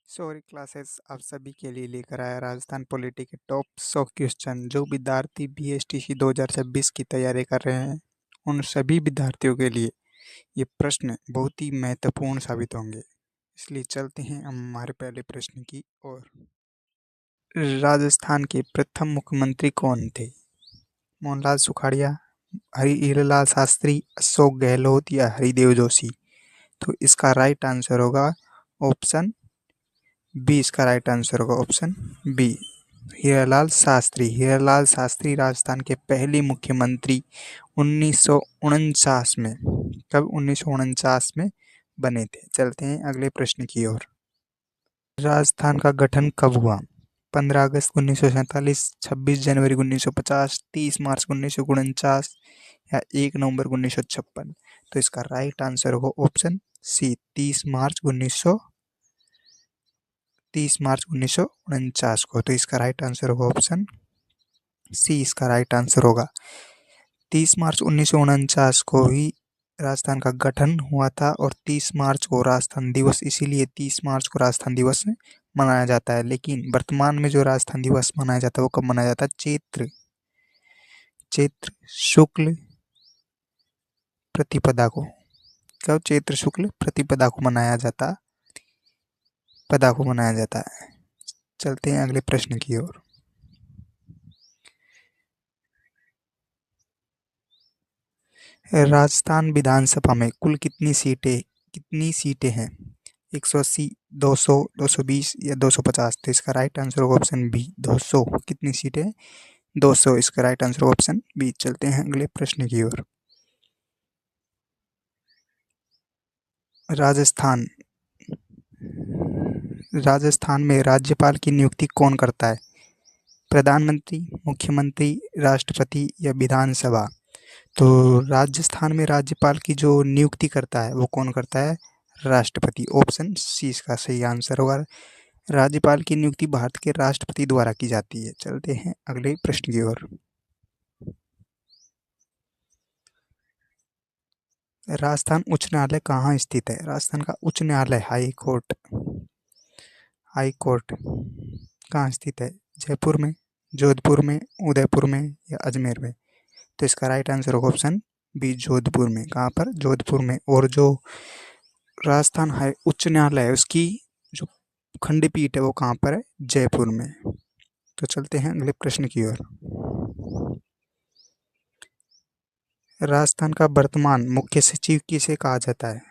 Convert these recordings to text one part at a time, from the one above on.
Sorry classes आप सभी के लिए लेकर आया राजस्थान पॉलिटी के टॉप 100 क्वेश्चन जो विद्यार्थी बीएसटीसी 2026 की तैयारी कर रहे हैं उन सभी विद्यार्थियों के लिए ये प्रश्न बहुत ही महत्वपूर्ण साबित होंगे। इसलिए चलते हैं हम हमारे पहले प्रश्न की ओर। राजस्थान के प्रथम मुख्यमंत्री कौन थे? मोहनलाल सुखाड़िया, हरिलाल शास्त्री, अशोक गहलोत या हरिदेव जोशी? तो इसका राइट आंसर होगा ऑप्शन बी। इसका राइट आंसर होगा ऑप्शन बी, हीरालाल शास्त्री। हीरालाल शास्त्री राजस्थान के पहले मुख्यमंत्री 1949 में, कब 1949 में बने थे। चलते हैं अगले प्रश्न की ओर। राजस्थान का गठन कब हुआ? 15 अगस्त 1947, 26 जनवरी 1950, 30 मार्च 1949 या 1 नवंबर 1956? तो इसका राइट आंसर होगा ऑप्शन सी, 30 मार्च 1949 को। तो इसका राइट आंसर होगा ऑप्शन सी, इसका राइट आंसर होगा 30 मार्च 1949 को ही राजस्थान का गठन हुआ था और 30 मार्च को राजस्थान दिवस, इसीलिए 30 मार्च को राजस्थान दिवस मनाया जाता है। लेकिन वर्तमान में जो राजस्थान दिवस मनाया जाता है वो कब मनाया जाता है? चैत्र शुक्ल प्रतिपदा को। कब? चैत्र शुक्ल प्रतिपदा को मनाया जाता है। चलते हैं अगले प्रश्न की ओर। राजस्थान विधानसभा में कुल कितनी सीटें हैं? 180, 200, 220 या 250? तो इसका राइट आंसर होगा ऑप्शन बी, 200। कितनी सीटें? 200। इसका राइट आंसर होगा ऑप्शन बी। चलते हैं अगले प्रश्न की ओर। राजस्थान में राज्यपाल की नियुक्ति कौन करता है? प्रधानमंत्री, मुख्यमंत्री, राष्ट्रपति या विधानसभा? तो राजस्थान में राज्यपाल की जो नियुक्ति करता है वो कौन करता है? राष्ट्रपति। ऑप्शन सी इसका सही आंसर होगा। राज्यपाल की नियुक्ति भारत के राष्ट्रपति द्वारा की जाती है। चलते हैं अगले प्रश्न की ओर। राजस्थान उच्च न्यायालय कहाँ स्थित है? राजस्थान का उच्च न्यायालय हाई कोर्ट कहाँ स्थित है? जयपुर में, जोधपुर में, उदयपुर में या अजमेर में? तो इसका राइट आंसर होगा ऑप्शन बी, जोधपुर में। कहाँ पर? जोधपुर में। और जो राजस्थान हाई उच्च न्यायालय है उसकी जो खंडपीठ है वो कहाँ पर है? जयपुर में। तो चलते हैं अगले प्रश्न की ओर। राजस्थान का वर्तमान मुख्य सचिव किसे कहा जाता है?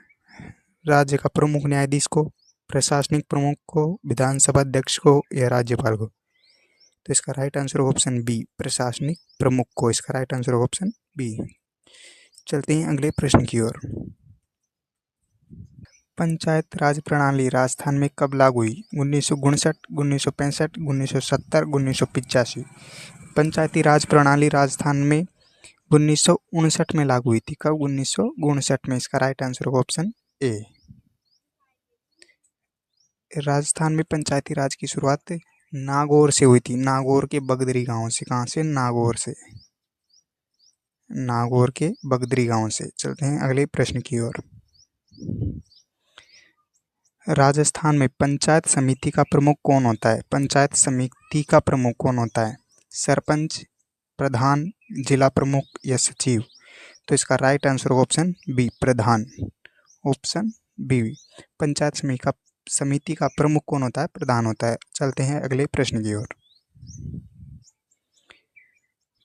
राज्य का प्रमुख न्यायाधीश को, प्रशासनिक प्रमुख को, विधानसभा अध्यक्ष को या राज्यपाल को? तो इसका राइट आंसर होगा ऑप्शन बी, प्रशासनिक प्रमुख को। इसका राइट आंसर होगा ऑप्शन बी। चलते हैं अगले प्रश्न की ओर। पंचायत राज प्रणाली राजस्थान में कब लागू हुई? 1959, 1965, 1970, 1985? पंचायती राज प्रणाली राजस्थान में 1959 में लागू हुई थी। कब? 1959 में। इसका राइट आंसर होगा ऑप्शन ए। राजस्थान में पंचायती राज की शुरुआत नागौर से हुई थी। नागौर के बगदरी गांव से। कहाँ से? नागौर के बगदरी गांव से। चलते हैं अगले प्रश्न की ओर। राजस्थान में पंचायत समिति का प्रमुख कौन होता है? पंचायत समिति का प्रमुख कौन होता है? सरपंच, प्रधान, जिला प्रमुख या सचिव? तो इसका राइट आंसर होगा ऑप्शन बी, प्रधान। Option B. पंचायत समिति का प्रमुख कौन होता है? प्रधान होता है। चलते हैं अगले प्रश्न की ओर।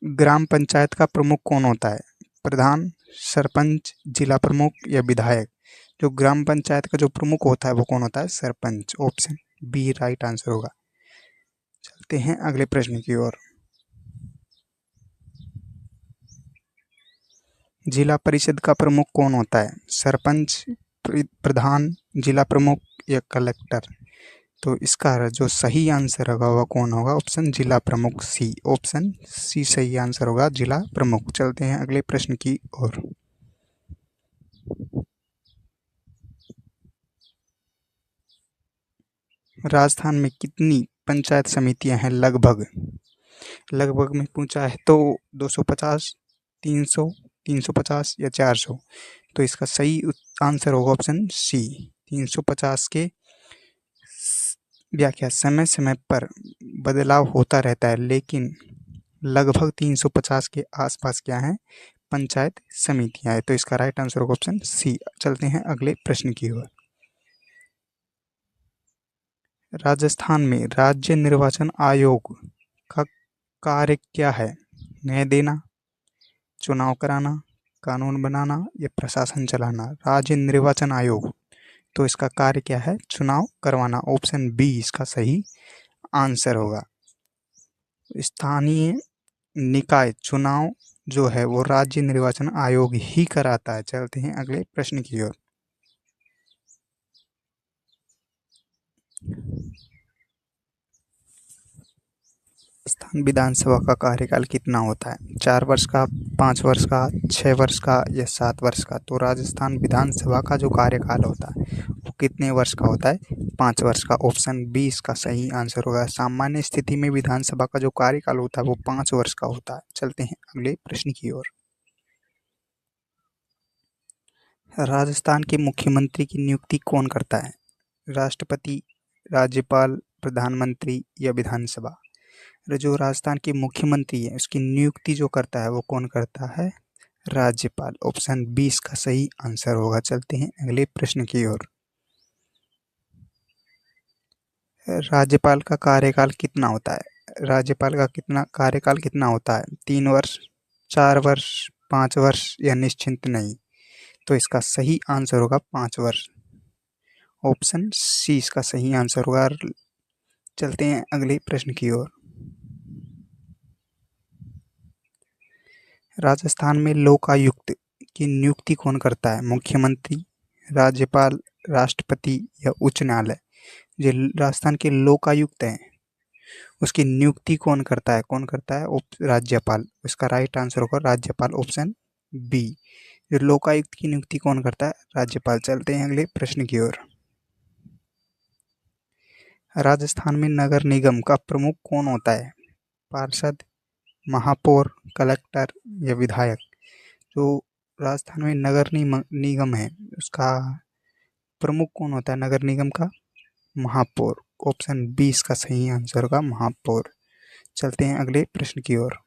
ग्राम पंचायत का प्रमुख कौन होता है? प्रधान, सरपंच, जिला प्रमुख या विधायक? जो ग्राम पंचायत का जो प्रमुख होता है वो कौन होता है? Sarpanch. Option B right answer होगा। चलते हैं अगले प्रश्न की ओर। जिला परिषद का प्रमुख कौन होता है? सरपंच, प्रधान, जिला प्रमुख या कलेक्टर? तो इसका जो सही आंसर होगा वह कौन होगा? ऑप्शन जिला प्रमुख, सी। ऑप्शन सी सही आंसर होगा, जिला प्रमुख। चलते हैं अगले प्रश्न की ओर। राजस्थान में कितनी पंचायत समितियां हैं? लगभग में पूछा है तो 250, 300, 350 या 400? तो इसका सही आंसर होगा ऑप्शन सी, 350 के व्याख्या: समय समय पर बदलाव होता रहता है, लेकिन लगभग 350 के आसपास क्या है, पंचायत समितियां हैं। तो इसका राइट आंसर होगा ऑप्शन सी। चलते हैं अगले प्रश्न की ओर। राजस्थान में राज्य निर्वाचन आयोग का कार्य क्या है? न्याय देना, चुनाव कराना, कानून बनाना या प्रशासन चलाना। राज्य निर्वाचन आयोग, तो इसका कार्य क्या है? चुनाव करवाना। ऑप्शन बी इसका सही आंसर होगा। स्थानीय निकाय चुनाव जो है वो राज्य निर्वाचन आयोग ही कराता है। चलते हैं अगले प्रश्न की ओर। राजस्थान विधानसभा का कार्यकाल कितना होता है? 4 वर्ष का, 5 वर्ष का, 6 वर्ष का या 7 वर्ष का? तो राजस्थान विधानसभा का जो कार्यकाल होता है वो कितने वर्ष का होता है? 5 वर्ष का। ऑप्शन बी इसका सही आंसर होगा। सामान्य स्थिति में विधानसभा का जो कार्यकाल होता है वो 5 वर्ष का होता है। चलते हैं अगले प्रश्न की ओर। राजस्थान के मुख्यमंत्री की नियुक्ति कौन करता है? राष्ट्रपति, राज्यपाल, प्रधानमंत्री या विधानसभा? जो राजस्थान के मुख्यमंत्री है उसकी नियुक्ति जो करता है वो कौन करता है? राज्यपाल। ऑप्शन 20 का सही आंसर होगा। चलते हैं अगले प्रश्न की ओर। राज्यपाल का कार्यकाल कितना होता है? राज्यपाल का कितना कार्यकाल कितना होता है? 3 वर्ष, 4 वर्ष, 5 वर्ष या निश्चित नहीं? तो इसका सही आंसर होगा 5 वर्ष। ऑप्शन सी इसका सही आंसर होगा। चलते हैं अगले प्रश्न की ओर। राजस्थान में लोकायुक्त की नियुक्ति कौन करता है? मुख्यमंत्री, राज्यपाल, राष्ट्रपति या उच्च न्यायालय? जो राजस्थान के लोकायुक्त हैं उसकी नियुक्ति कौन करता है? कौन करता है? राज्यपाल। इसका राइट आंसर होगा राज्यपाल। Option B. जो लोकायुक्त की नियुक्ति कौन करता है? राज्यपाल। चलते हैं अगले प्रश्न की ओर। राजस्थान में नगर निगम का प्रमुख कौन होता है? पार्षद, महापौर, कलेक्टर या विधायक? जो राजस्थान में नगर निगम है उसका प्रमुख कौन होता है? नगर निगम का महापौर। ऑप्शन 20 का सही आंसर होगा महापौर। चलते हैं अगले प्रश्न की ओर।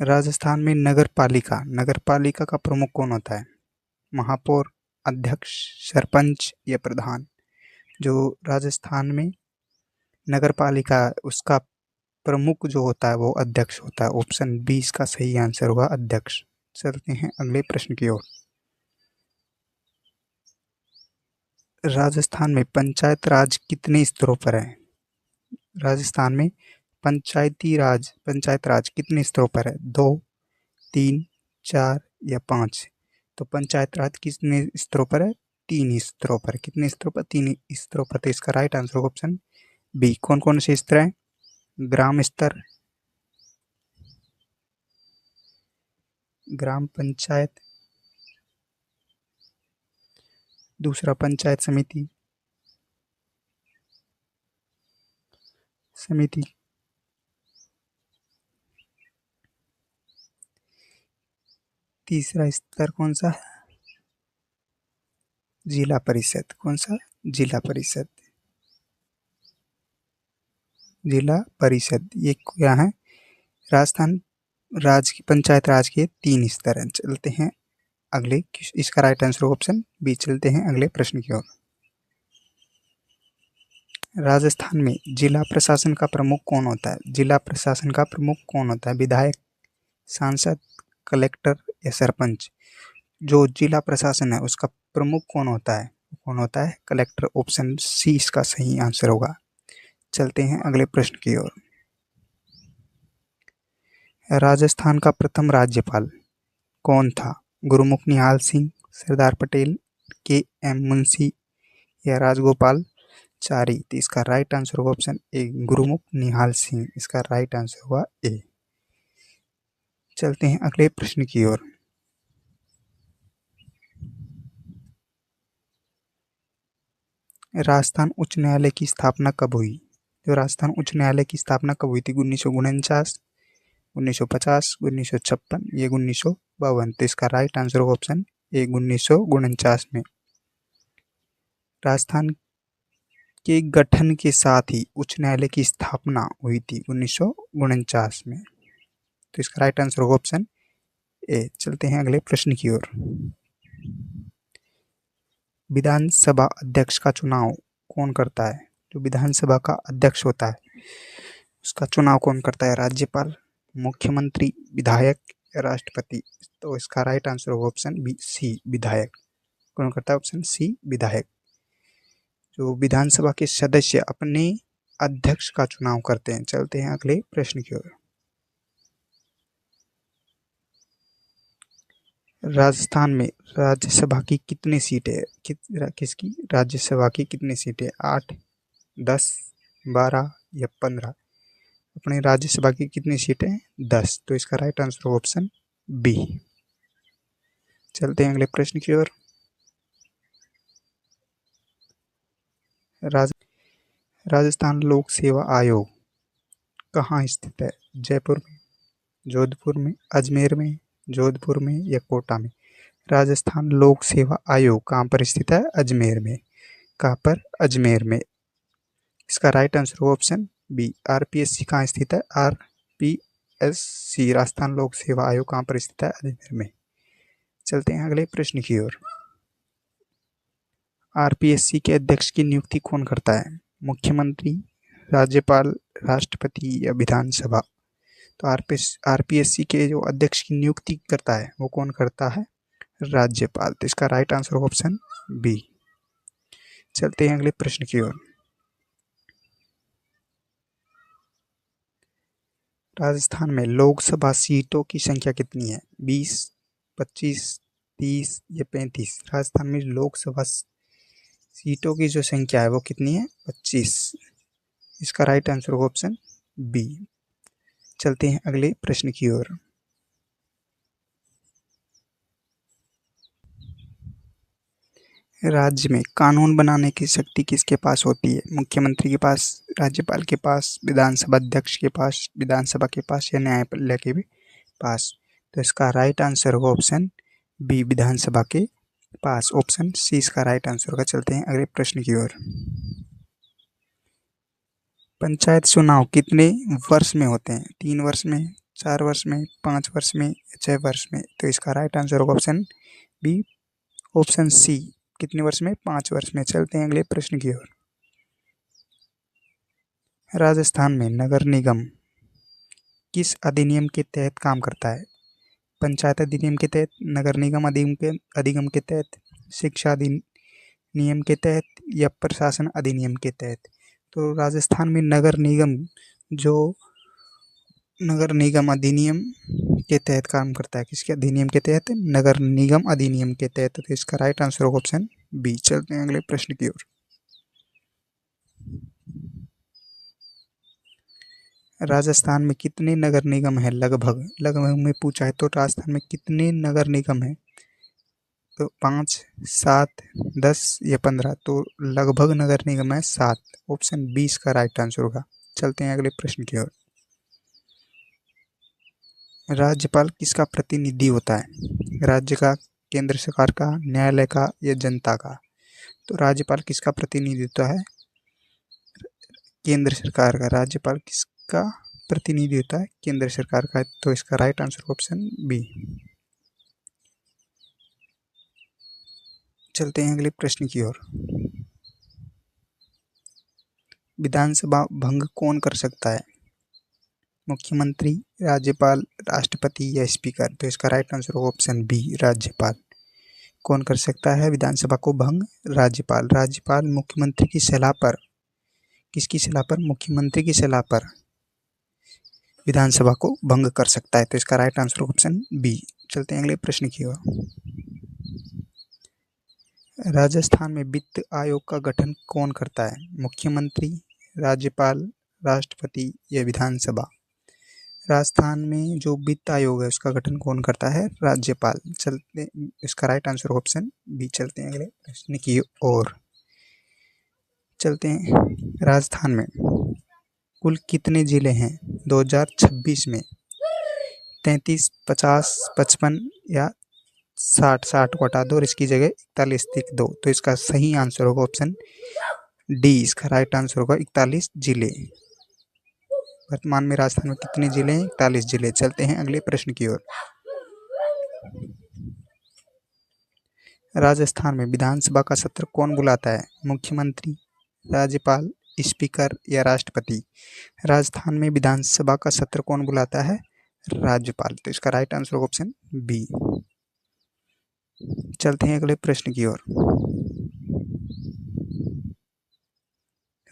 राजस्थान में नगर पालिका का प्रमुख कौन होता है? महापौर, अध्यक्ष, सरपंच या प्रधान? जो राजस्थान में नगर पालिका उसका प्रमुख जो होता है वो अध्यक्ष होता है। ऑप्शन 20 का सही आंसर होगा अध्यक्ष। चलते हैं अगले प्रश्न की ओर। राजस्थान में पंचायत राज कितने स्तरों पर है? राजस्थान में पंचायत राज कितने स्तरों पर है? 2, 3, 4 या 5? तो पंचायत राज कितने स्तरों पर है? 3 स्तरों पर। कितने स्तरों पर? 3 स्तरों पर। तो इसका राइट आंसर होगा ऑप्शन बी। कौन कौन से स्तर हैं? ग्राम स्तर, ग्राम पंचायत, दूसरा पंचायत समिति, तीसरा स्तर कौन सा है? जिला परिषद। कौन सा? जिला परिषद। जिला परिषद ये क्या है? राजस्थान पंचायत राज के 3 स्तर हैं। चलते हैं अगले। इसका राइट आंसर ऑप्शन बी। चलते हैं अगले प्रश्न की ओर। राजस्थान में जिला प्रशासन का प्रमुख कौन होता है? जिला प्रशासन का प्रमुख कौन होता है? विधायक, सांसद, कलेक्टर या सरपंच? जो जिला प्रशासन है उसका प्रमुख कौन होता है? कौन होता है? कलेक्टर। ऑप्शन सी इसका सही आंसर होगा। चलते हैं अगले प्रश्न की ओर। राजस्थान का प्रथम राज्यपाल कौन था? गुरुमुख निहाल सिंह, सरदार पटेल, के एम मुंशी या राजगोपाल चारी? तो इसका राइट आंसर होगा ऑप्शन ए, गुरुमुख निहाल सिंह। इसका राइट आंसर होगा ए। चलते हैं अगले प्रश्न की ओर। राजस्थान उच्च न्यायालय की स्थापना कब हुई? जो राजस्थान उच्च न्यायालय की स्थापना कब हुई थी? 1949, 1950, 1956 या 1952? तो इसका राइट आंसर होगा ऑप्शन ए, 1949 में। राजस्थान के गठन के साथ ही उच्च न्यायालय की स्थापना हुई थी 1949 में? तो इसका राइट आंसर होगा ऑप्शन ए। चलते हैं अगले प्रश्न की ओर। विधानसभा अध्यक्ष का चुनाव कौन करता है? जो विधानसभा का अध्यक्ष होता है उसका चुनाव कौन करता है? राज्यपाल, मुख्यमंत्री, विधायक या राष्ट्रपति? तो इसका राइट आंसर होगा ऑप्शन बी सी, विधायक। कौन करता है? ऑप्शन सी, विधायक। जो विधानसभा के सदस्य अपने अध्यक्ष का चुनाव करते हैं। चलते हैं अगले प्रश्न की ओर। राजस्थान में राज्यसभा की कितनी सीटें? किसकी राज्यसभा की कितनी सीटें? 8, 10, 12 या 15? अपने राज्यसभा की कितनी सीटें? 10। तो इसका राइट आंसर होगा ऑप्शन बी। चलते हैं अगले प्रश्न की ओर। राजस्थान लोक सेवा आयोग कहाँ स्थित है? जयपुर में, जोधपुर में, अजमेर में, जोधपुर में या कोटा में? राजस्थान लोक सेवा आयोग कहाँ पर स्थित है? अजमेर में। कहाँ पर? अजमेर में। इसका राइट आंसर होगा ऑप्शन बी। आरपीएससी कहाँ स्थित है? आरपीएससी राजस्थान लोक सेवा आयोग कहाँ पर स्थित है? अजमेर में। चलते हैं अगले प्रश्न की ओर। आरपीएससी के अध्यक्ष की नियुक्ति कौन करता है? मुख्यमंत्री, राज्यपाल, राष्ट्रपति या विधानसभा? तो आरपीएससी के जो अध्यक्ष की नियुक्ति करता है वो कौन करता है? राज्यपाल। तो इसका राइट आंसर होगा ऑप्शन बी। चलते हैं अगले प्रश्न की ओर। राजस्थान में लोकसभा सीटों की संख्या कितनी है? 20, 25, 30 या 35? राजस्थान में लोकसभा सीटों की जो संख्या है वो कितनी है? 25। इसका राइट आंसर होगा ऑप्शन बी। चलते हैं अगले प्रश्न की ओर। राज्य में कानून बनाने की शक्ति किसके पास होती है? मुख्यमंत्री के पास, राज्यपाल के पास, विधानसभा अध्यक्ष के पास, विधानसभा के पास या न्यायालय के भी पास? तो इसका राइट आंसर होगा ऑप्शन बी, विधानसभा के पास। ऑप्शन सी इसका राइट आंसर होगा। चलते हैं अगले प्रश्न की ओर। पंचायत चुनाव कितने वर्ष में होते हैं? 3 वर्ष में, 4 वर्ष में, 5 वर्ष में, 6 वर्ष में? तो इसका राइट आंसर होगा ऑप्शन बी, ऑप्शन सी, कितने वर्ष में? 5 वर्ष में। चलते हैं अगले प्रश्न की ओर। राजस्थान में नगर निगम किस अधिनियम के तहत काम करता है? पंचायत अधिनियम के तहत, नगर निगम अधिनियम के तहत, शिक्षा अधिनियम के तहत या प्रशासन अधिनियम के तहत? तो राजस्थान में नगर निगम अधिनियम के तहत काम करता है। किसके अधिनियम के तहत? नगर निगम अधिनियम के तहत। तो इसका राइट आंसर होगा ऑप्शन बी। चलते हैं अगले प्रश्न की ओर। राजस्थान में कितने नगर निगम है? लगभग में पूछा है तो राजस्थान में कितने नगर निगम है? तो 5, 7, 10 या 15? तो लगभग नगर निगम है 7। ऑप्शन 20 का राइट आंसर होगा। चलते हैं अगले प्रश्न की ओर। राज्यपाल किसका प्रतिनिधि होता है? राज्य का, केंद्र सरकार का, न्यायालय का या जनता का? तो राज्यपाल किसका प्रतिनिधित्व है? केंद्र सरकार का। राज्यपाल किसका प्रतिनिधि होता है? केंद्र सरकार का। तो इसका राइट आंसर ऑप्शन बी। चलते हैं अगले प्रश्न की ओर। विधानसभा भंग कौन कर सकता है? मुख्यमंत्री, राज्यपाल, राष्ट्रपति या स्पीकर? तो इसका राइट आंसर होगा ऑप्शन बी, राज्यपाल। कौन कर सकता है विधानसभा को भंग? राज्यपाल। राज्यपाल मुख्यमंत्री की सलाह पर, किसकी सलाह पर? मुख्यमंत्री की सलाह पर विधानसभा को भंग कर सकता है। तो इसका राइट आंसर ऑप्शन बी। चलते हैं अगले प्रश्न की ओर। राजस्थान में वित्त आयोग का गठन कौन करता है? मुख्यमंत्री, राज्यपाल, राष्ट्रपति या विधानसभा? राजस्थान में जो वित्त आयोग है उसका गठन कौन करता है? राज्यपाल। चलते, इसका राइट आंसर ऑप्शन बी। चलते हैं अगले प्रश्न की ओर। चलते हैं। राजस्थान में कुल कितने जिले हैं 2026 में? 33, 50, 55 या 60? 60 को हटा दो और इसकी जगह 41 लिख दो। तो इसका सही आंसर होगा ऑप्शन डी इसका राइट आंसर होगा 41 जिले। वर्तमान में राजस्थान में कितने जिले हैं? 41 जिले। चलते हैं अगले प्रश्न की ओर। राजस्थान में विधानसभा का सत्र कौन बुलाता है? मुख्यमंत्री, राज्यपाल, स्पीकर या राष्ट्रपति? राजस्थान में विधानसभा का सत्र कौन बुलाता है? राज्यपाल। तो इसका राइट आंसर होगा ऑप्शन बी। चलते हैं अगले प्रश्न की ओर।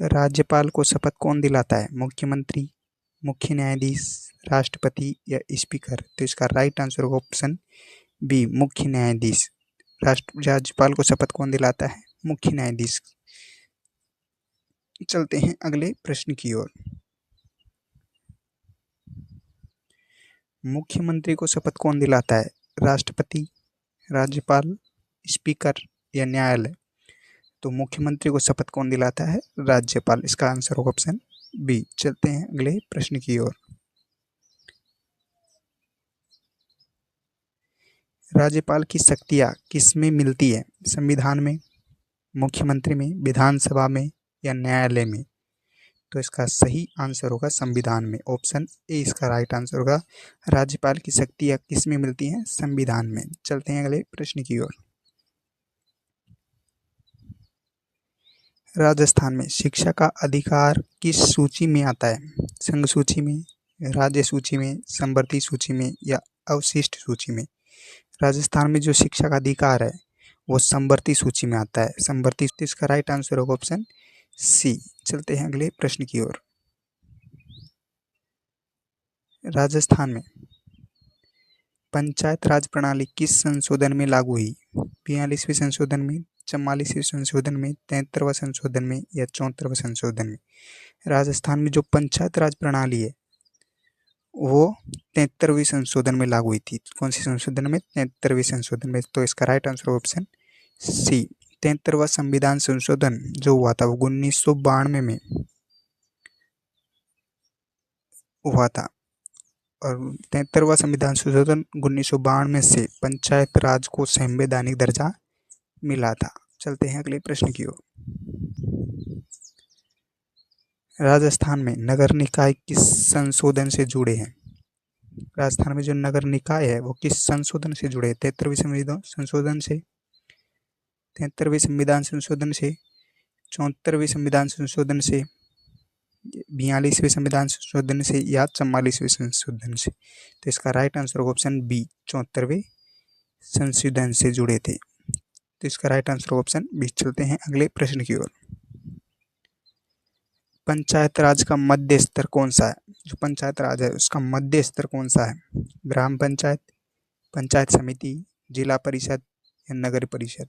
राज्यपाल को शपथ कौन दिलाता है? मुख्यमंत्री, मुख्य न्यायाधीश, राष्ट्रपति या स्पीकर? तो इसका राइट आंसर होगा ऑप्शन बी, मुख्य न्यायाधीश। राज्यपाल को शपथ कौन दिलाता है? मुख्य न्यायाधीश। चलते हैं अगले प्रश्न की ओर। मुख्यमंत्री को शपथ कौन दिलाता है? राष्ट्रपति, राज्यपाल, स्पीकर या न्यायालय? तो मुख्यमंत्री को शपथ कौन दिलाता है? राज्यपाल। इसका आंसर होगा ऑप्शन बी। चलते हैं अगले प्रश्न की ओर। राज्यपाल की शक्तियां किस में मिलती है? संविधान में, मुख्यमंत्री में, विधानसभा में या न्यायालय में? तो इसका सही आंसर होगा संविधान में। ऑप्शन ए इसका राइट आंसर होगा। राज्यपाल की शक्तियां किस में मिलती हैं? संविधान में। चलते हैं अगले प्रश्न की ओर। राजस्थान में शिक्षा का अधिकार किस सूची में आता है? संघ सूची में, राज्य सूची में, समवर्ती सूची में या अवशिष्ट सूची में? राजस्थान में जो शिक्षा का अधिकार है वो समवर्ती सूची में आता है। समवर्ती, इसका राइट आंसर होगा ऑप्शन सी। चलते हैं अगले प्रश्न की ओर। राजस्थान में पंचायत राज प्रणाली किस संशोधन में लागू हुई? 42वें संशोधन में, 44वें संशोधन में, 73वां संशोधन में या 74वां संशोधन में? राजस्थान में जो पंचायत राज प्रणाली है वो 73वें संशोधन में लागू हुई थी। कौन सी संशोधन में? 73वें संशोधन में। तो इसका राइट आंसर ऑप्शन सी। 73वां संविधान संशोधन जो हुआ था वो 1992 में हुआ था और 73वां संविधान संशोधन 1992 से पंचायत राज को संवैधानिक दर्जा मिला था। चलते हैं अगले प्रश्न की ओर। राजस्थान में नगर निकाय किस संशोधन से जुड़े हैं? राजस्थान में जो नगर निकाय है वो किस संशोधन से जुड़े हैं? 73वें संविधान संशोधन से, 73वें संविधान संशोधन से, 74वें संविधान संशोधन से, 42वें संविधान संशोधन से या 44वें संशोधन से? तो इसका राइट आंसर होगा ऑप्शन बी, 74वें संशोधन से जुड़े थे। तो इसका राइट आंसर होगा ऑप्शन बी। चलते हैं अगले प्रश्न की ओर। पंचायत राज का मध्य स्तर कौन सा है? जो पंचायत राज है उसका मध्य स्तर कौन सा है? ग्राम पंचायत, पंचायत समिति, जिला परिषद या नगर परिषद?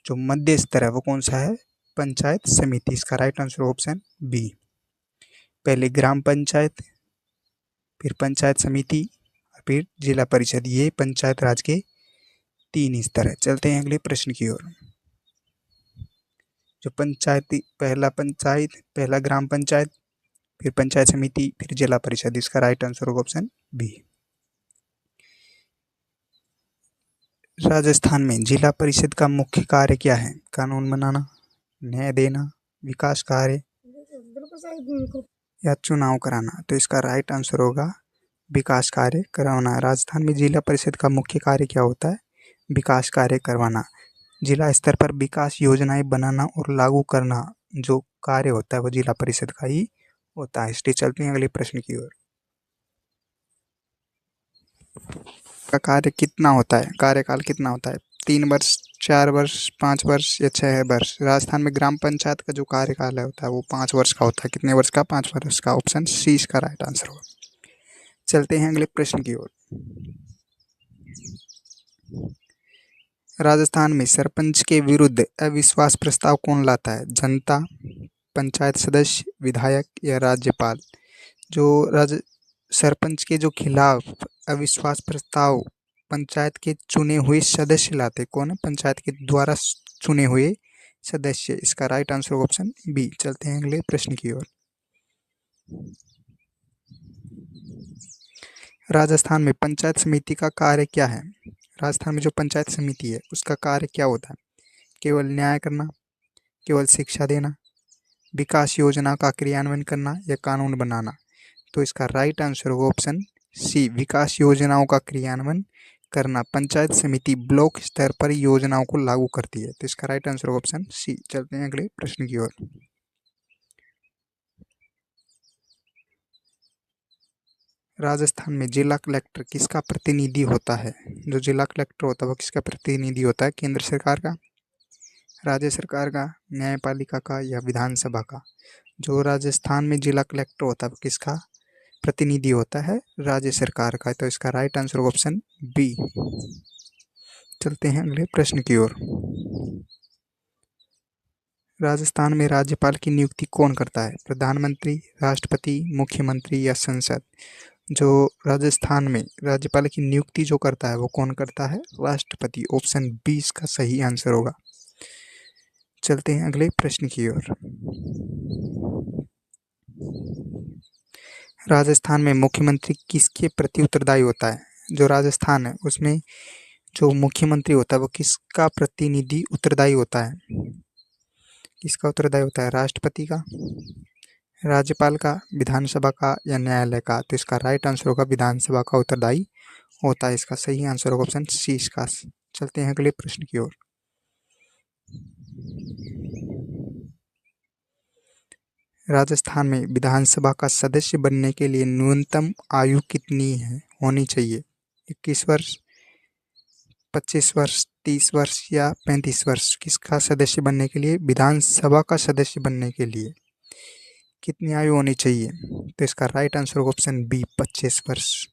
जो मध्य स्तर है वो कौन सा है? पंचायत समिति। इसका राइट आंसर ऑप्शन बी। पहले ग्राम पंचायत, फिर पंचायत समिति और फिर जिला परिषद, ये पंचायत राज के 3 स्तर है। चलते हैं अगले प्रश्न की ओर। जो पंचायती, पहला ग्राम पंचायत, फिर पंचायत समिति, फिर जिला परिषद, इसका राइट आंसर होगा ऑप्शन बी। राजस्थान में जिला परिषद का मुख्य कार्य क्या है? कानून बनाना, न्याय देना, विकास कार्य या चुनाव कराना? तो इसका राइट आंसर होगा विकास कार्य करवाना। राजस्थान में जिला परिषद का मुख्य कार्य क्या होता है? विकास कार्य करवाना। जिला स्तर पर विकास योजनाएं बनाना और लागू करना जो कार्य होता है वो जिला परिषद का ही होता है। इसलिए चलते हैं अगले प्रश्न की ओर। का कार्य कितना होता है? कार्यकाल कितना होता है? 3 वर्ष, 4 वर्ष, 5 वर्ष या 6 वर्ष? राजस्थान में ग्राम पंचायत का जो कार्यकाल होता है वो 5 वर्ष का होता है। कितने वर्ष का? 5 वर्ष का। ऑप्शन सी इसका राइट आंसर होगा। चलते हैं अगले प्रश्न की ओर। राजस्थान में सरपंच के विरुद्ध अविश्वास प्रस्ताव कौन लाता है? जनता, पंचायत सदस्य, विधायक या राज्यपाल? जो सरपंच के जो खिलाफ अविश्वास प्रस्ताव पंचायत के चुने हुए सदस्य लाते कौन है? पंचायत के द्वारा चुने हुए सदस्य। इसका राइट आंसर होगा ऑप्शन बी। चलते हैं अगले प्रश्न की ओर। राजस्थान में पंचायत समिति का कार्य क्या है? राजस्थान में जो पंचायत समिति है उसका कार्य क्या होता है? केवल न्याय करना, केवल शिक्षा देना, विकास योजना का क्रियान्वयन करना या कानून बनाना। तो इसका राइट आंसर होगा ऑप्शन सी, विकास योजनाओं का क्रियान्वयन करना। पंचायत समिति ब्लॉक स्तर पर योजनाओं को लागू करती है। तो इसका राइट आंसर होगा ऑप्शन सी। चलते हैं अगले प्रश्न की ओर। राजस्थान में जिला कलेक्टर किसका प्रतिनिधि होता है? जो जिला कलेक्टर होता है वो किसका प्रतिनिधि होता है? केंद्र सरकार का, राज्य सरकार का, न्यायपालिका का या विधानसभा का? जो राजस्थान में जिला कलेक्टर होता है वो किसका प्रतिनिधि होता है? राज्य सरकार का। तो इसका राइट आंसर होगा ऑप्शन बी। चलते हैं अगले प्रश्न की ओर। राजस्थान में राज्यपाल की नियुक्ति कौन करता है? प्रधानमंत्री, राष्ट्रपति, मुख्यमंत्री या संसद? जो राजस्थान में राज्यपाल की नियुक्ति जो करता है वो कौन करता है? राष्ट्रपति। ऑप्शन बी इसका सही आंसर होगा। चलते हैं अगले प्रश्न की ओर। राजस्थान में मुख्यमंत्री किसके प्रति उत्तरदायी होता है? जो राजस्थान है उसमें जो मुख्यमंत्री होता है वो किसका प्रतिनिधि उत्तरदायी होता है? किसका उत्तरदायी होता है? राष्ट्रपति का, राज्यपाल का, विधानसभा का या न्यायालय का? तो इसका राइट आंसर होगा विधानसभा का उत्तरदायी होता है। इसका सही आंसर होगा ऑप्शन सी इसका। चलते हैं अगले प्रश्न की ओर। राजस्थान में विधानसभा का सदस्य बनने के लिए न्यूनतम आयु कितनी है होनी चाहिए? 21 वर्ष, 25 वर्ष, 30 वर्ष या 35 वर्ष? किसका सदस्य बनने के लिए, विधानसभा का सदस्य बनने के लिए कितनी आयु होनी चाहिए? तो इसका राइट आंसर होगा ऑप्शन बी, 25 वर्ष।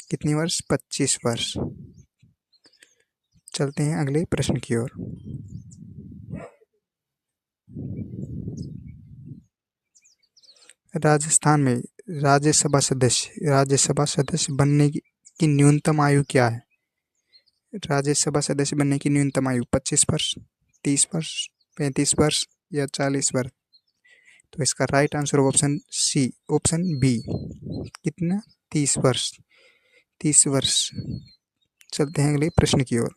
कितनी वर्ष? 25 वर्ष। चलते हैं अगले प्रश्न की ओर। राजस्थान में राज्यसभा सदस्य बनने की न्यूनतम आयु क्या है? राज्यसभा सदस्य बनने की न्यूनतम आयु 25 वर्ष, 30 वर्ष, 35 वर्ष या 40 वर्ष? तो इसका राइट आंसर होगा ऑप्शन सी, ऑप्शन बी। कितना? 30 वर्ष। 30 वर्ष। चलते हैं अगले प्रश्न की ओर।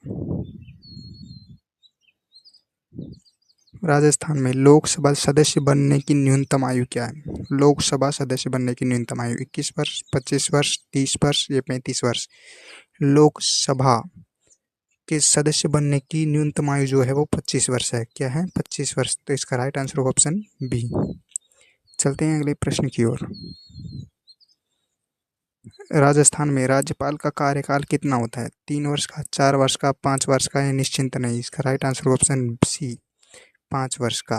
राजस्थान में लोकसभा सदस्य बनने की न्यूनतम आयु क्या है? लोकसभा सदस्य बनने की न्यूनतम आयु 21 वर्ष, 25 वर्ष, 30 वर्ष या 35 वर्ष? लोकसभा के सदस्य बनने की न्यूनतम आयु जो है वो 25 वर्ष है। क्या है? 25 वर्ष। तो इसका राइट आंसर होगा ऑप्शन बी। चलते हैं अगले प्रश्न की ओर। राजस्थान में राज्यपाल का कार्यकाल कितना होता है? 3 वर्ष का, 4 वर्ष का, 5 वर्ष का या निश्चिंत नहीं? इसका राइट आंसर ऑप्शन सी, 5 वर्ष का।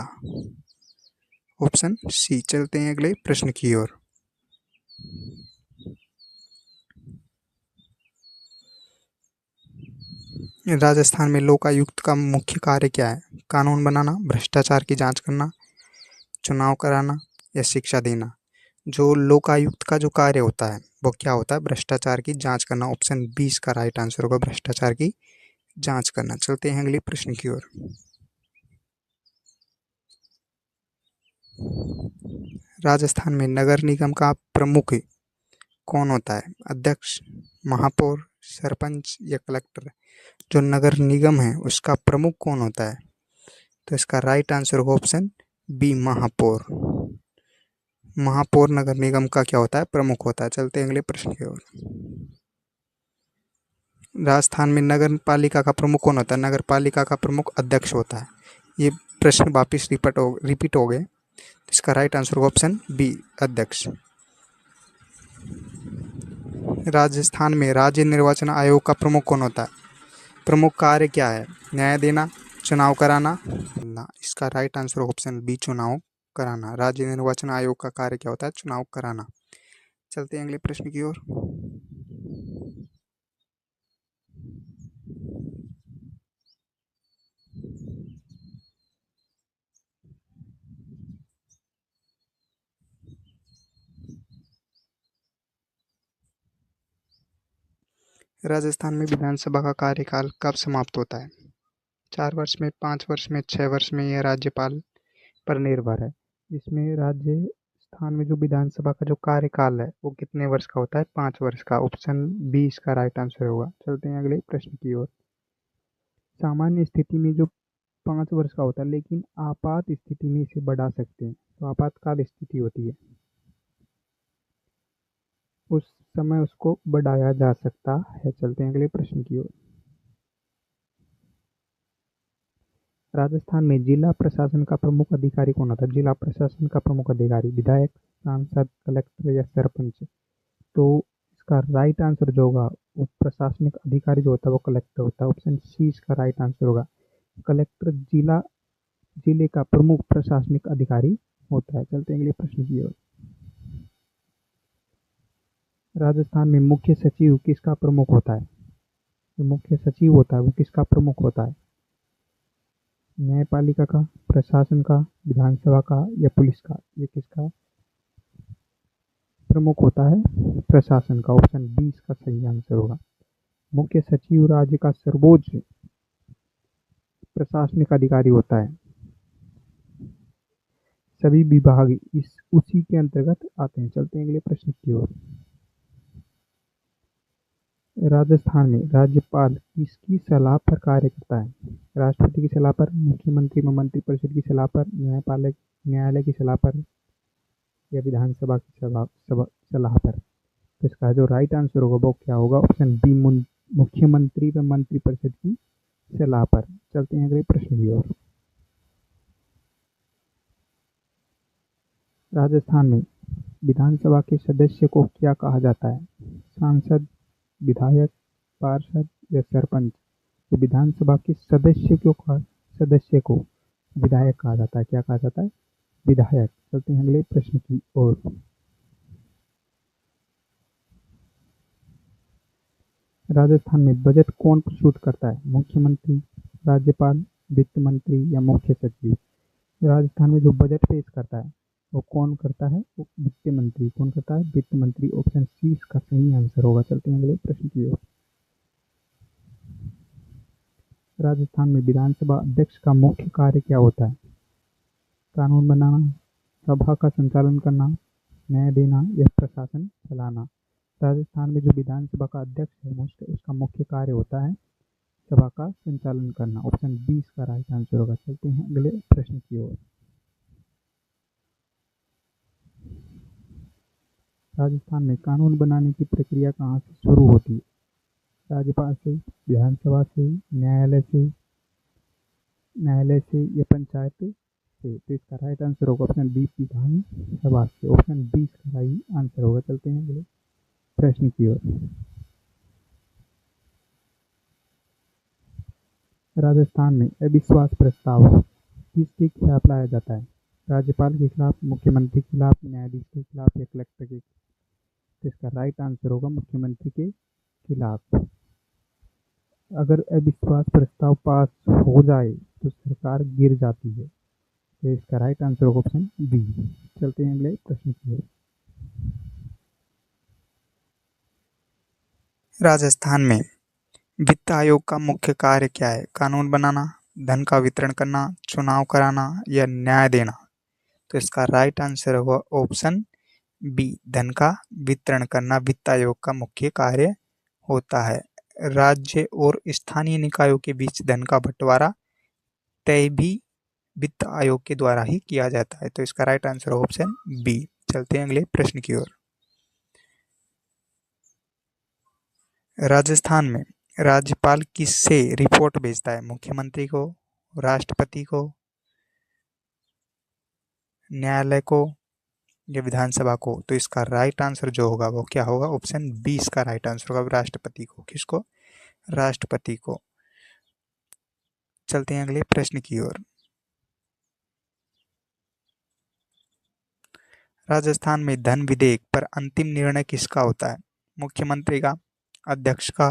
Option C. चलते हैं अगले प्रश्न की ओर। राजस्थान में लोकायुक्त का मुख्य कार्य क्या है? कानून बनाना, भ्रष्टाचार की जांच करना, चुनाव कराना या शिक्षा देना? जो लोकायुक्त का जो कार्य होता है वो क्या होता है? भ्रष्टाचार की जांच करना। ऑप्शन 20 का राइट आंसर होगा भ्रष्टाचार की जांच करना। चलते हैं अगले प्रश्न की ओर। राजस्थान में नगर निगम का प्रमुख कौन होता है? अध्यक्ष, महापौर, सरपंच या कलेक्टर? जो नगर निगम है उसका प्रमुख कौन होता है? तो इसका राइट आंसर होगा ऑप्शन बी, महापौर। महापौर नगर निगम का क्या होता है? प्रमुख होता है। चलते हैं अगले प्रश्न की ओर। राजस्थान में नगर पालिका का प्रमुख कौन होता है? नगर पालिका का प्रमुख अध्यक्ष होता है। ये प्रश्न वापिस रिपीट हो गए। इसका राइट आंसर होगा ऑप्शन बी, अध्यक्ष। राजस्थान में राज्य निर्वाचन आयोग का प्रमुख कौन होता है? प्रमुख कार्य क्या है? न्याय देना, चुनाव कराना ना? इसका राइट आंसर होगा ऑप्शन बी, चुनाव कराना। राज्य निर्वाचन आयोग का कार्य क्या होता है? चुनाव कराना। चलते हैं अगले प्रश्न की ओर। राजस्थान में विधानसभा का कार्यकाल कब समाप्त होता है? 4 वर्ष में, 5 वर्ष में, 6 वर्ष में? यह राज्यपाल पर निर्भर है। इसमें राजस्थान में जो विधानसभा का जो कार्यकाल है वो कितने वर्ष का होता है? 5 वर्ष का। ऑप्शन बी इसका राइट आंसर होगा। चलते हैं अगले प्रश्न की ओर। सामान्य स्थिति में जो 5 वर्ष का होता है, लेकिन आपात स्थिति में इसे बढ़ा सकते हैं। तो आपातकाल स्थिति होती है, उस समय उसको बढ़ाया जा सकता है। चलते हैं अगले प्रश्न की ओर। राजस्थान में जिला प्रशासन का प्रमुख अधिकारी कौन होता है? जिला प्रशासन का प्रमुख अधिकारी विधायक, सांसद, कलेक्टर या सरपंच? तो इसका राइट आंसर जो होगा, वो प्रशासनिक अधिकारी जो होता है वो कलेक्टर होता है। ऑप्शन सी इसका राइट आंसर होगा। कलेक्टर जिले का प्रमुख प्रशासनिक अधिकारी होता है। चलते हैं अगले प्रश्न की ओर। राजस्थान में मुख्य सचिव किसका प्रमुख होता है? जो मुख्य सचिव होता है वो किसका प्रमुख होता है? न्यायपालिका का, प्रशासन का, विधानसभा का या पुलिस का? ये किसका प्रमुख होता है? प्रशासन का। ऑप्शन बी इसका सही आंसर होगा। मुख्य सचिव राज्य का सर्वोच्च प्रशासनिक अधिकारी होता है। सभी विभाग उसी के अंतर्गत आते हैं। चलते हैं अगले प्रश्न की ओर। राजस्थान में राज्यपाल किसकी सलाह पर कार्य करता है? राष्ट्रपति की सलाह पर, मुख्यमंत्री व मंत्रिपरिषद की सलाह पर, न्यायालय की सलाह पर या विधानसभा की सलाह पर? तो इसका जो राइट आंसर होगा वो क्या होगा? ऑप्शन बी, मुख्यमंत्री व मंत्रिपरिषद की सलाह पर। चलते हैं अगले प्रश्न की ओर। राजस्थान में विधानसभा के सदस्य को क्या कहा जाता है? सांसद, विधायक, पार्षद या सरपंच? तो विधानसभा के सदस्य को विधायक कहा जाता है। क्या कहा जाता है? विधायक। चलते हैं अगले प्रश्न की ओर। राजस्थान में बजट कौन प्रस्तुत करता है? मुख्यमंत्री, राज्यपाल, वित्त मंत्री या मुख्य सचिव? राजस्थान में जो बजट पेश करता है वो कौन करता है? वो वित्त मंत्री। कौन करता है? वित्त मंत्री। ऑप्शन सी इसका सही आंसर होगा। चलते हैं अगले प्रश्न की ओर। राजस्थान में विधानसभा अध्यक्ष का मुख्य कार्य क्या होता है? कानून बनाना, सभा का संचालन करना, न्याय देना या प्रशासन चलाना? राजस्थान में जो विधानसभा का अध्यक्ष है उसका मुख्य कार्य होता है सभा का संचालन करना। ऑप्शन बी इसका राइट आंसर होगा। चलते हैं अगले प्रश्न की ओर। राजस्थान में कानून बनाने की प्रक्रिया कहाँ से शुरू होती है? राज्यपाल से, विधानसभा से, न्यायालय से या पंचायत से? तो इसका राइट आंसर होगा ऑप्शन बी, विधानसभा से। ऑप्शन बी इसका राइट आंसर होगा। चलते हैं अगले प्रश्न की ओर। राजस्थान में अविश्वास प्रस्ताव किसके खिलाफ लाया जाता है? राज्यपाल के खिलाफ, मुख्यमंत्री के खिलाफ, न्यायाधीश के खिलाफ या कलेक्टर के? तो इसका राइट आंसर होगा मुख्यमंत्री के खिलाफ। अगर अविश्वास प्रस्ताव पास हो जाए तो सरकार गिर जाती है। तो इसका राइट आंसर होगा ऑप्शन बी। चलते हैं अगले प्रश्न की ओर। राजस्थान में वित्त आयोग का मुख्य कार्य क्या है? कानून बनाना, धन का वितरण करना, चुनाव कराना या न्याय देना? तो इसका राइट आंसर होगा ऑप्शन बी, धन का वितरण करना वित्त आयोग का मुख्य कार्य होता है। राज्य और स्थानीय निकायों के बीच धन का बंटवारा तय भी वित्त आयोग के द्वारा ही किया जाता है। तो इसका राइट आंसर ऑप्शन बी। चलते हैं अगले प्रश्न की ओर। राजस्थान में राज्यपाल किससे रिपोर्ट भेजता है? मुख्यमंत्री को, राष्ट्रपति को, न्यायालय को या विधानसभा को? तो इसका राइट आंसर जो होगा वो क्या होगा? ऑप्शन बी इसका राइट आंसर होगा, राष्ट्रपति को। किसको? राष्ट्रपति को। चलते हैं अगले प्रश्न की ओर। राजस्थान में धन विधेयक पर अंतिम निर्णय किसका होता है? मुख्यमंत्री का, अध्यक्ष का,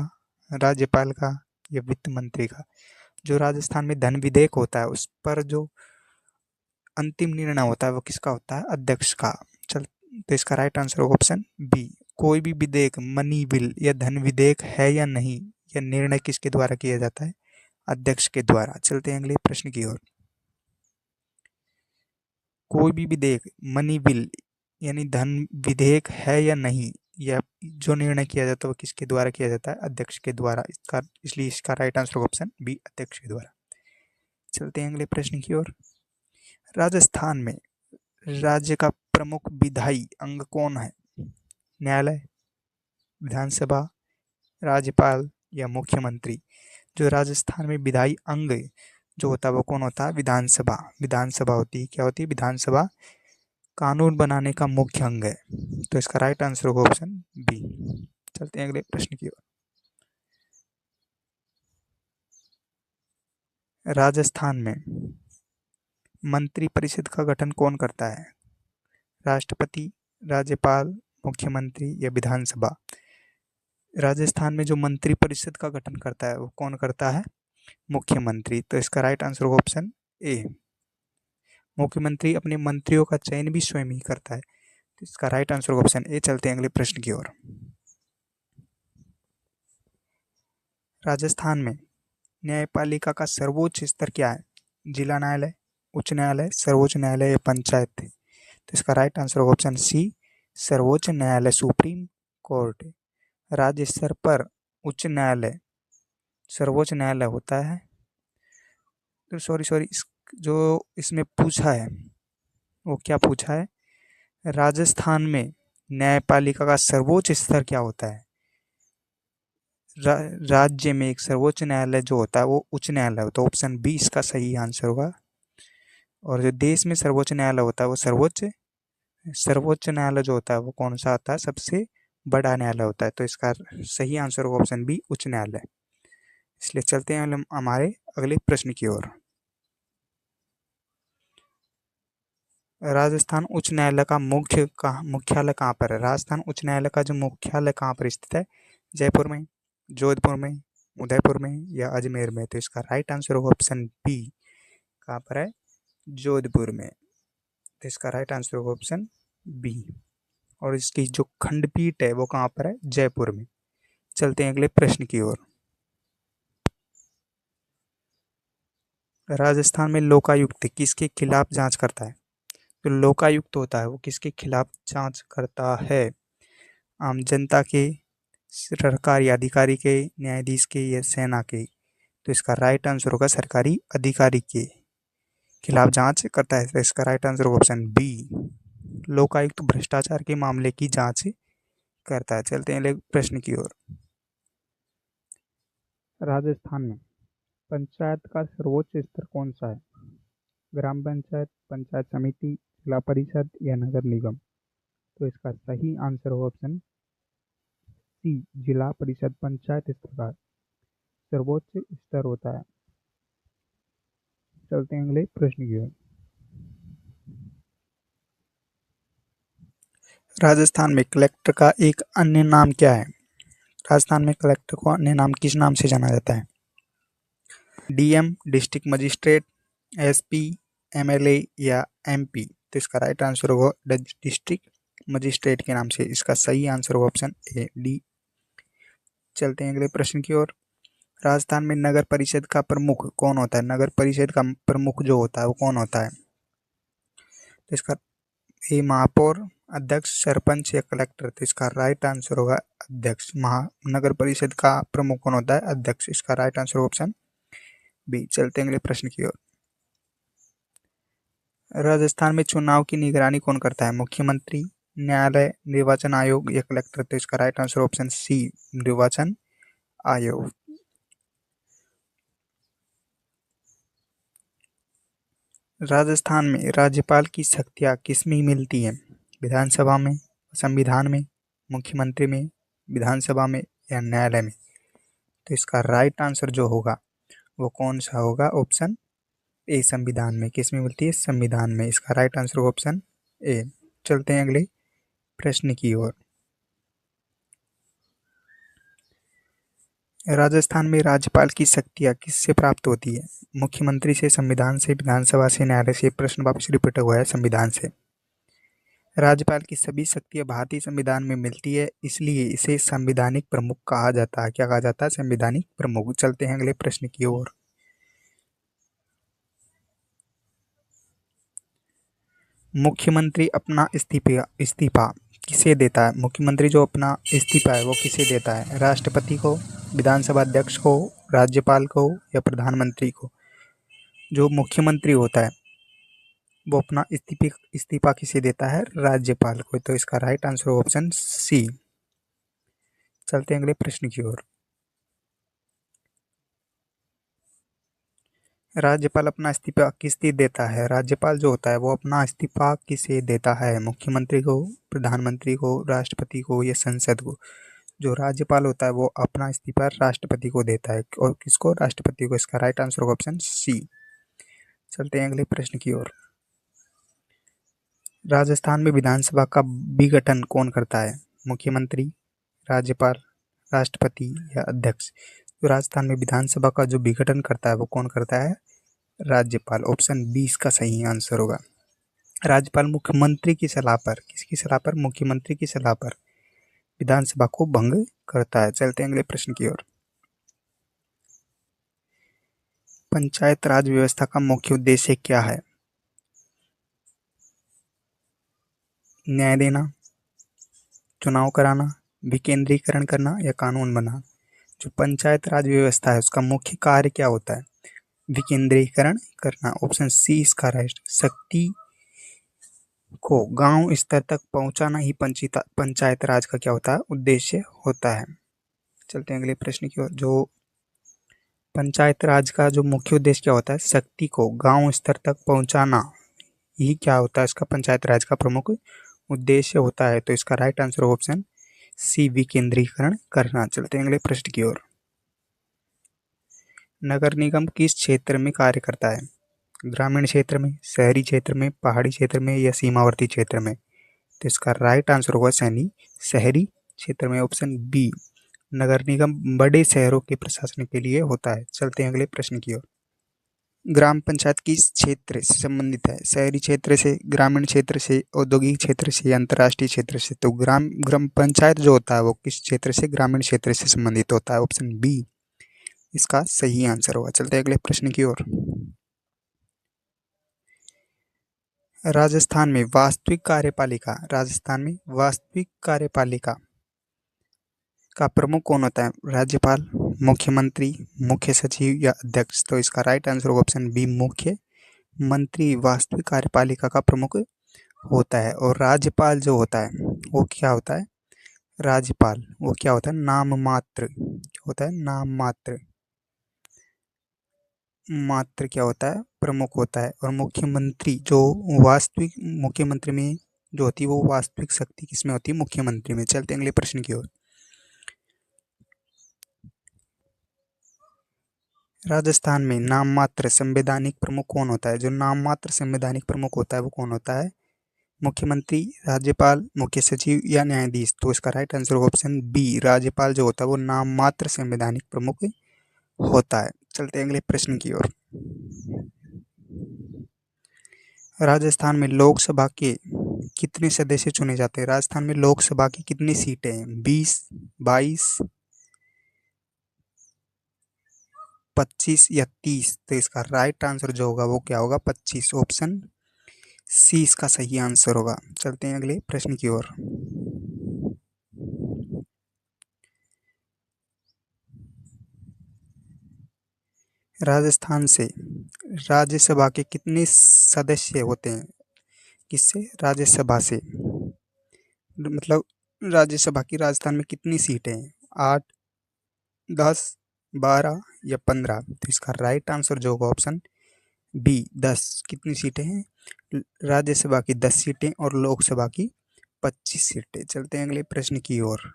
राज्यपाल का या वित्त मंत्री का? जो राजस्थान में धन विधेयक होता है उस पर जो अंतिम निर्णय होता है वो किसका होता है? अध्यक्ष का। चल, तो इसका राइट आंसर होगा ऑप्शन बी। कोई भी विधेयक, मनी बिल या धन विधेयक है या नहीं, यह निर्णय किसके द्वारा किया जाता है? अध्यक्ष के द्वारा। चलते हैं अगले प्रश्न की ओर। कोई भी विधेयक, मनी बिल यानी धन विधेयक है या नहीं, यह जो निर्णय किया जाता है वो किसके द्वारा किया जाता है? अध्यक्ष के द्वारा। इसलिए इसका राइट आंसर ऑप्शन बी, अध्यक्ष के द्वारा। चलते हैं अगले प्रश्न की ओर। राजस्थान में राज्य का प्रमुख विधायी अंग कौन है? न्यायालय, विधानसभा, राज्यपाल या मुख्यमंत्री? जो राजस्थान में विधायी अंग जो होता है वो कौन होता है? विधानसभा। विधानसभा होती है, क्या होती है? विधानसभा कानून बनाने का मुख्य अंग है। तो इसका राइट आंसर होगा ऑप्शन बी। चलते हैं अगले प्रश्न की ओर। राजस्थान में मंत्रिपरिषद का गठन कौन करता है? राष्ट्रपति, राज्यपाल, मुख्यमंत्री या विधानसभा? राजस्थान में जो मंत्रिपरिषद का गठन करता है वो कौन करता है? मुख्यमंत्री। तो इसका राइट आंसर होगा ऑप्शन ए। मुख्यमंत्री अपने मंत्रियों का चयन भी स्वयं ही करता है। तो इसका राइट आंसर होगा ऑप्शन ए। चलते हैं अगले प्रश्न की ओर। राजस्थान में न्यायपालिका का सर्वोच्च स्तर क्या है? जिला न्यायालय, उच्च न्यायालय, सर्वोच्च न्यायालय या पंचायत? तो इसका राइट आंसर होगा ऑप्शन सी, सर्वोच्च न्यायालय, सुप्रीम कोर्ट। राज्य स्तर पर उच्च न्यायालय, सर्वोच्च न्यायालय होता है। तो सॉरी, जो इसमें पूछा है वो क्या पूछा है? राजस्थान में न्यायपालिका का सर्वोच्च स्तर क्या होता है? राज्य में एक सर्वोच्च न्यायालय जो होता है वो उच्च न्यायालय होता है। ऑप्शन बी इसका सही आंसर होगा। और जो देश में सर्वोच्च न्यायालय होता है वो सर्वोच्च न्यायालय जो होता है वो कौन सा होता है? सबसे बड़ा न्यायालय होता है। तो इसका सही आंसर होगा ऑप्शन बी, उच्च न्यायालय। इसलिए चलते हैं हमारे अगले प्रश्न की ओर। राजस्थान उच्च न्यायालय का मुख्यालय कहाँ पर है? राजस्थान उच्च न्यायालय का जो मुख्यालय कहाँ पर स्थित है? जयपुर में, जोधपुर में, उदयपुर में या अजमेर में? तो इसका राइट आंसर होगा ऑप्शन बी। कहाँ पर है? जोधपुर में। तो इसका राइट आंसर होगा ऑप्शन बी। और इसकी जो खंडपीठ है वो कहाँ पर है? जयपुर में। चलते हैं अगले प्रश्न की ओर। राजस्थान में लोकायुक्त किसके खिलाफ जांच करता है? जो लोकायुक्त होता है वो किसके खिलाफ जांच करता है? आम जनता के, सरकारी अधिकारी के, न्यायाधीश के या सेना के? तो इसका राइट आंसर होगा सरकारी अधिकारी के खिलाफ जांच करता है। तो इसका राइट आंसर होगा ऑप्शन बी। लोकायुक्त भ्रष्टाचार के मामले की जांच करता है। चलते हैं अगले प्रश्न की ओर। राजस्थान में पंचायत का सर्वोच्च स्तर कौन सा है? ग्राम पंचायत, पंचायत समिति, जिला परिषद या नगर निगम? तो इसका सही आंसर होगा ऑप्शन सी, जिला परिषद। पंचायत स्तर का सर्वोच्च स्तर होता है। चलते हैं अगले प्रश्न की ओर। राजस्थान में कलेक्टर का एक अन्य नाम क्या है? राजस्थान में कलेक्टर को अन्य नाम किस नाम से जाना जाता है? DM, district magistrate, SP, MLA या एमपी? तो इसका राइट आंसर होगा डिस्ट्रिक्ट मजिस्ट्रेट के नाम से। इसका सही आंसर होगा ऑप्शन ए, डी। चलते हैं अगले प्रश्न की ओर। राजस्थान में नगर परिषद का प्रमुख कौन होता है? नगर परिषद का प्रमुख जो होता है वो कौन होता है? तो इसका ए, महापौर, अध्यक्ष, सरपंच या कलेक्टर? तो इसका राइट आंसर होगा अध्यक्ष। नगर परिषद का प्रमुख कौन होता है? अध्यक्ष। इसका राइट आंसर ऑप्शन बी। चलते हैं अगले प्रश्न की ओर। राजस्थान में चुनाव की निगरानी कौन करता है? मुख्यमंत्री, न्यायालय, निर्वाचन आयोग या कलेक्टर? तो इसका राइट आंसर ऑप्शन सी, निर्वाचन आयोग। राजस्थान में राज्यपाल की शक्तियाँ किसमें मिलती हैं? विधानसभा में, संविधान में, मुख्यमंत्री में, विधानसभा में या न्यायालय में? तो इसका राइट आंसर जो होगा वो कौन सा होगा? ऑप्शन ए, संविधान में। किस में मिलती है? संविधान में। इसका राइट आंसर होगा ऑप्शन ए। चलते हैं अगले प्रश्न की ओर। राजस्थान में राज्यपाल की शक्तियाँ किससे प्राप्त होती है? मुख्यमंत्री से, संविधान से, विधानसभा से, न्यायालय से? प्रश्न वापस रिपीट हुआ है, संविधान से। राज्यपाल की सभी शक्तियाँ भारतीय संविधान में मिलती है, इसलिए इसे संवैधानिक प्रमुख कहा जाता है। क्या कहा जाता है? संवैधानिक प्रमुख। चलते हैं अगले प्रश्न की ओर। मुख्यमंत्री अपना इस्तीफा किसे देता है? मुख्यमंत्री जो अपना इस्तीफा है वो किसे देता है? राष्ट्रपति को, विधानसभा अध्यक्ष को, राज्यपाल को या प्रधानमंत्री को? जो मुख्यमंत्री होता है वो अपना इस्तीफा किसे देता है? राज्यपाल को। तो इसका राइट आंसर ऑप्शन सी। चलते हैं अगले प्रश्न की ओर। राज्यपाल अपना इस्तीफा किसे देता है? राज्यपाल जो होता है वो अपना इस्तीफा किसे देता है? मुख्यमंत्री को, प्रधानमंत्री को, राष्ट्रपति को या संसद को? जो राज्यपाल होता है वो अपना इस्तीफा राष्ट्रपति को देता है। और किसको? राष्ट्रपति को। इसका राइट आंसर होगा ऑप्शन सी। चलते हैं अगले प्रश्न की ओर। राजस्थान में विधानसभा का विघटन कौन करता है? मुख्यमंत्री, राज्यपाल, राष्ट्रपति या अध्यक्ष? तो राजस्थान में विधानसभा का जो विघटन करता है वो कौन करता है? राज्यपाल। ऑप्शन 20 का सही आंसर होगा। राज्यपाल मुख्यमंत्री की सलाह पर, किसकी सलाह पर? मुख्यमंत्री की सलाह पर विधानसभा को भंग करता है। चलते हैं अगले प्रश्न की ओर। पंचायत राज व्यवस्था का मुख्य उद्देश्य क्या है? न्याय देना, चुनाव कराना, विकेंद्रीकरण करना या कानून बनाना? जो पंचायत राज व्यवस्था है उसका मुख्य कार्य क्या होता है? विकेंद्रीकरण करना। ऑप्शन सी इसका राइट। शक्ति को गांव स्तर तक पहुंचाना ही पंचायत राज का क्या होता है? उद्देश्य होता है। चलते हैं अगले प्रश्न की ओर। जो पंचायत राज का जो मुख्य उद्देश्य क्या होता है? शक्ति को गांव स्तर तक पहुंचाना ही क्या होता है? इसका पंचायत राज का प्रमुख उद्देश्य होता है। तो इसका राइट आंसर ऑप्शन सी, विकेंद्रीकरण करना। चलते हैं अगले प्रश्न की ओर। नगर निगम किस क्षेत्र में कार्य करता है? ग्रामीण क्षेत्र में, शहरी क्षेत्र में, पहाड़ी क्षेत्र में या सीमावर्ती क्षेत्र में? तो इसका राइट आंसर होगा शहरी क्षेत्र में। Option B. नगर निगम बड़े शहरों के प्रशासन के लिए होता है। चलते हैं अगले प्रश्न की ओर। ग्राम पंचायत किस क्षेत्र से संबंधित है? शहरी क्षेत्र से, ग्रामीण क्षेत्र से, औद्योगिक क्षेत्र से या अंतर्राष्ट्रीय क्षेत्र से? तो ग्राम ग्राम पंचायत जो होता है वो किस क्षेत्र से? ग्रामीण क्षेत्र से संबंधित होता है। ऑप्शन बी इसका सही आंसर होगा। चलते हैं अगले प्रश्न की ओर। राजस्थान में वास्तविक कार्यपालिका का प्रमुख कौन होता है? राज्यपाल, मुख्यमंत्री, मुख्य सचिव या अध्यक्ष? तो इसका राइट आंसर होगा ऑप्शन बी, मुख्य मंत्री वास्तविक कार्यपालिका का प्रमुख होता है। और राज्यपाल जो होता है वो क्या होता है? राज्यपाल वो क्या होता है? नाम मात्र। क्या होता है? नाम मात्र। मात्र क्या होता है? प्रमुख होता है। और मुख्यमंत्री जो वास्तविक, मुख्यमंत्री में जो होती है वो वास्तविक शक्ति किसमें होती है? मुख्यमंत्री में। चलते हैं अगले प्रश्न की ओर। राजस्थान में नाम मात्र संवैधानिक प्रमुख कौन होता है? जो नाम मात्र संवैधानिक प्रमुख होता है वो कौन होता है? मुख्यमंत्री, राज्यपाल, मुख्य सचिव या न्यायाधीश? तो इसका राइट आंसर होगा ऑप्शन बी, राज्यपाल जो होता है वो नाम मात्र संवैधानिक प्रमुख होता है। चलते हैं अगले प्रश्न की ओर। राजस्थान में लोकसभा के कितने सदस्य चुने जाते हैं? राजस्थान में लोकसभा की कितनी सीटें हैं? 20, 22, 25 या 30? तो इसका राइट आंसर जो होगा वो क्या होगा? 25। ऑप्शन सी इसका सही आंसर होगा। चलते हैं अगले प्रश्न की ओर। राजस्थान से राज्यसभा के कितने सदस्य होते हैं? किससे? राज्यसभा से। मतलब राज्यसभा की राजस्थान में कितनी सीटें हैं? 8, 10, 12 या 15? तो इसका राइट आंसर जो होगा ऑप्शन बी, 10। कितनी सीटें हैं? राज्यसभा की 10 सीटें और लोकसभा की 25 सीटें। चलते हैं अगले प्रश्न की ओर।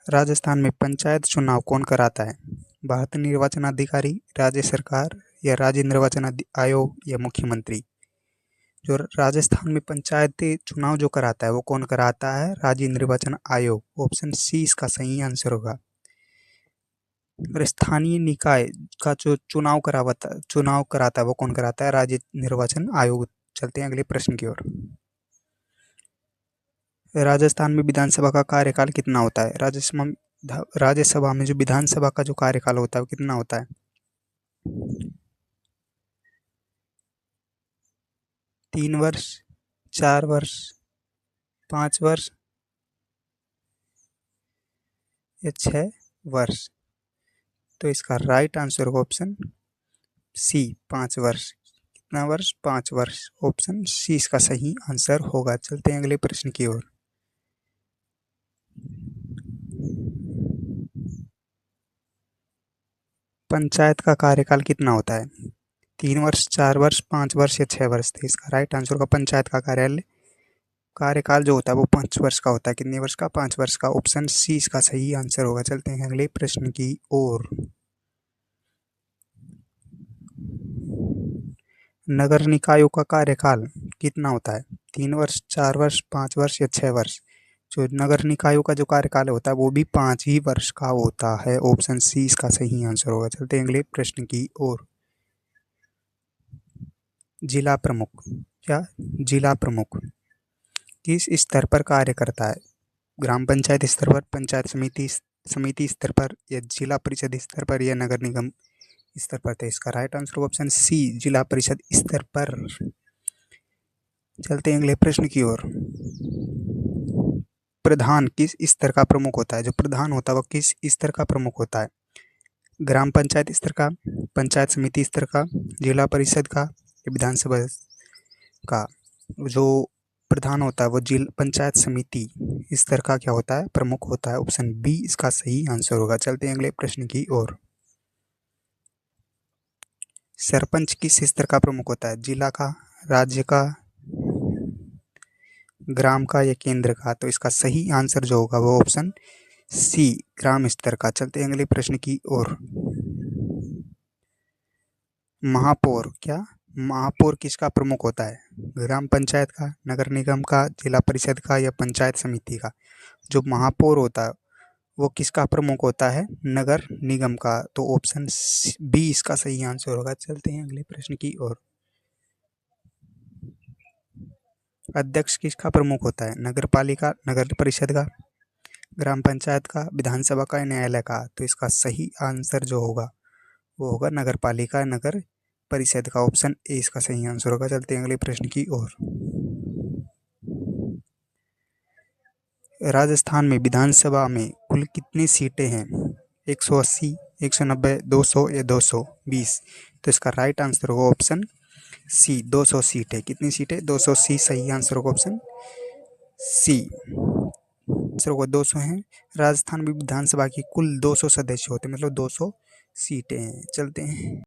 राजस्थान में पंचायत चुनाव कौन कराता है? भारतीय निर्वाचन अधिकारी, राज्य सरकार या राज्य निर्वाचन आयोग या मुख्यमंत्री? जो राजस्थान में पंचायती चुनाव जो कराता है वो कौन कराता है? राज्य निर्वाचन आयोग। ऑप्शन सी इसका सही आंसर होगा। और स्थानीय निकाय का जो चुनाव कराता है वो कौन कराता है? राज्य निर्वाचन आयोग। चलते हैं अगले प्रश्न की ओर। राजस्थान में विधानसभा का कार्यकाल कितना होता है? राज्यसभा में जो विधानसभा का जो कार्यकाल होता है वो कितना होता है? 3 वर्ष, 4 वर्ष, 5 वर्ष या 6 वर्ष? तो इसका राइट आंसर होगा ऑप्शन सी 5 वर्ष। कितना वर्ष? 5 वर्ष। ऑप्शन सी इसका सही आंसर होगा। चलते हैं अगले प्रश्न की ओर। पंचायत का कार्यकाल कितना होता है? 3 वर्ष, 4 वर्ष, 5 वर्ष या 6 वर्ष? तो इसका राइट आंसर होगा पंचायत का कार्यकाल जो होता है वो 5 वर्ष का होता है। कितने वर्ष का? 5 वर्ष का। ऑप्शन सी इसका सही आंसर होगा। चलते हैं अगले प्रश्न की ओर। नगर निकायों का कार्यकाल कितना होता है? 3 वर्ष, 4 वर्ष, 5 वर्ष या 6 वर्ष? जो नगर निकायों का जो कार्यकाल होता है वो भी 5 ही वर्ष का होता है। ऑप्शन सी इसका सही आंसर होगा। चलते हैं अगले प्रश्न की ओर। जिला प्रमुख या जिला प्रमुख किस स्तर पर कार्य करता है? ग्राम पंचायत स्तर पर, पंचायत समिति स्तर पर, या जिला परिषद स्तर पर, या नगर निगम स्तर पर? तो इसका राइट आंसर ऑप्शन सी जिला परिषद स्तर पर। चलते हैं अगले प्रश्न की ओर। प्रधान किस स्तर का प्रमुख होता है? जो प्रधान होता है वो किस स्तर का प्रमुख होता है? ग्राम पंचायत स्तर का, पंचायत समिति स्तर का, जिला परिषद का, या विधानसभा का? जो प्रधान होता है वो पंचायत समिति स्तर का क्या होता है? प्रमुख होता है। ऑप्शन बी इसका सही आंसर होगा। चलते हैं अगले प्रश्न की ओर। सरपंच किस स्तर का प्रमुख होता है? जिला का, राज्य का, ग्राम का, या केंद्र का? तो इसका सही आंसर जो होगा वो ऑप्शन सी ग्राम स्तर का। चलते हैं अगले प्रश्न की ओर। महापौर महापौर किसका प्रमुख होता है? ग्राम पंचायत का, नगर निगम का, जिला परिषद का, या पंचायत समिति का? जो महापौर होता है वो किसका प्रमुख होता है? नगर निगम का। तो ऑप्शन बी इसका सही आंसर होगा। चलते हैं अगले प्रश्न की ओर। अध्यक्ष किसका प्रमुख होता है? नगर पालिका, नगर परिषद का, ग्राम पंचायत का, विधानसभा का, या न्यायालय का? तो इसका सही आंसर जो होगा वो होगा नगर पालिका, नगर परिषद का। ऑप्शन ए इसका सही आंसर होगा। चलते हैं अगले प्रश्न की ओर। राजस्थान में विधानसभा में कुल कितनी सीटें हैं? 180, 190, 200 या 220? तो इसका राइट आंसर होगा ऑप्शन सी 200 सीटें। कितनी सीटें? 200 सी सही आंसर होगा। ऑप्शन सी आंसर होगा 200 हैं। राजस्थान में विधानसभा की कुल 200 सदस्य होते हैं, मतलब 200 सीटें हैं। चलते हैं